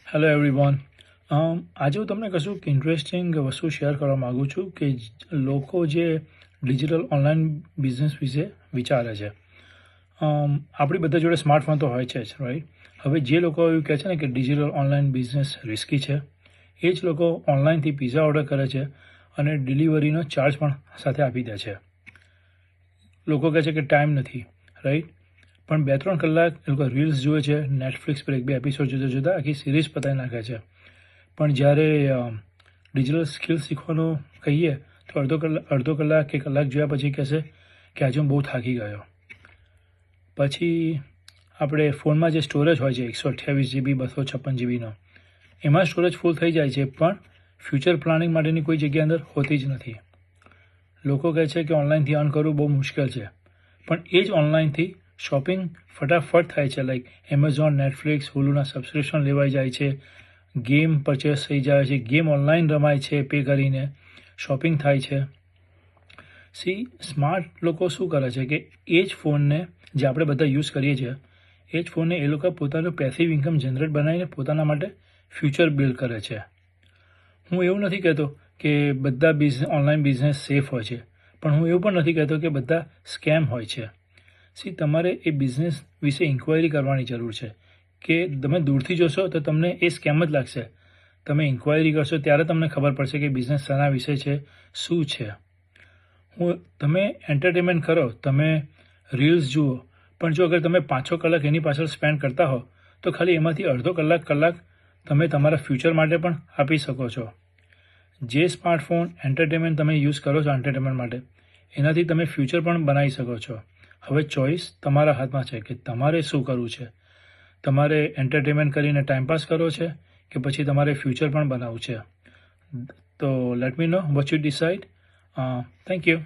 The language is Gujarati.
Hello everyone. આજે હું તમને કશું ઇન્ટરેસ્ટિંગ વસ્તુ શેર કરવા માગું છું કે લોકો જે ડિજિટલ ઓનલાઈન બિઝનેસ વિશે વિચારે છે. આપણી બધા જોડે સ્માર્ટફોન તો હોય છે જ, રાઈટ? હવે જે લોકો એવું કહે છે ને કે ડિજિટલ ઓનલાઈન બિઝનેસ રિસ્કી છે, એ જ લોકો ઓનલાઈનથી પિઝા ઓર્ડર કરે છે અને ડિલિવરીનો ચાર્જ પણ સાથે આપી દે છે. લોકો કહે છે કે ટાઈમ નથી, રાઈટ? પણ 2-3 કલાક એ લોકો રીલ્સ જુએ છે, નેટફ્લિક્સ પર 1-2 એપિસોડ જોતા આખી સિરીઝ પતાવી નાખે છે. પણ જ્યારે ડિજિટલ સ્કિલ શીખવાનું કહીએ તો અડધો કલાક કે કલાક જોયા પછી કહેશે કે આજે હું બહુ થાકી ગયો. પછી આપણે ફોનમાં જે સ્ટોરેજ હોય છે 128 GB 256 GBનો, એમાં સ્ટોરેજ ફૂલ થઈ જાય છે, પણ ફ્યુચર પ્લાનિંગ માટેની કોઈ જગ્યા અંદર હોતી જ નથી. લોકો કહે છે કે ઓનલાઈનથી અર્ન કરવું બહુ મુશ્કેલ છે, પણ એ જ ઓનલાઈનથી શોપિંગ ફટાફટ થાય છે. લાઈક એમેઝોન, નેટફ્લિક્સ, હુલુના સબસ્ક્રિપ્શન લેવાઈ જાય છે, ગેમ પરચેસ થઈ જાય છે, ગેમ ઓનલાઈન રમાય છે, પે કરીને શોપિંગ થાય છે. સ્માર્ટ લોકો શું કરે છે કે એ જ ફોનને જે આપણે બધા યુઝ કરીએ છીએ, એ જ ફોનને એ લોકો પોતાનું પેસિવ ઇન્કમ જનરેટ બનાવીને પોતાના માટે ફ્યુચર બિલ્ડ કરે છે. હું એવું નથી કહેતો કે બધા ઓનલાઈન બિઝનેસ સેફ હોય છે, પણ હું એવું પણ નથી કહેતો કે બધા સ્કેમ હોય છે. તમારે એ બિઝનેસ વિશે ઇન્ક્વાયરી કરવાની જરૂર છે કે તમે દૂરથી જોશો તો તમને એ સ્કેમ જ લાગશે. તમે ઇન્ક્વાયરી કરશો ત્યારે તમને ખબર પડશે કે બિઝનેસ શાના વિશે છે, શું છે. તમે એન્ટરટેનમેન્ટ કરો, તમે રીલ્સ જુઓ, પણ જો અગર તમે 5-6 કલાક એની પાછળ સ્પેન્ડ કરતા હો તો ખાલી એમાંથી અડધો કલાક તમે તમારા ફ્યુચર માટે પણ આપી શકો છો. જે સ્માર્ટફોન એન્ટરટેનમેન્ટ તમે યુઝ કરો છો એન્ટરટેનમેન્ટ માટે, એનાથી તમે ફ્યુચર પણ બનાવી શકો છો. હવે ચોઇસ તમારા હાથમાં છે કે તમારે શું કરવું છે. તમારે એન્ટરટેનમેન્ટ કરીને ટાઈમપાસ કરવો છે કે પછી તમારે ફ્યુચર પણ બનાવવું છે. તો let me know what you decide. Thank you.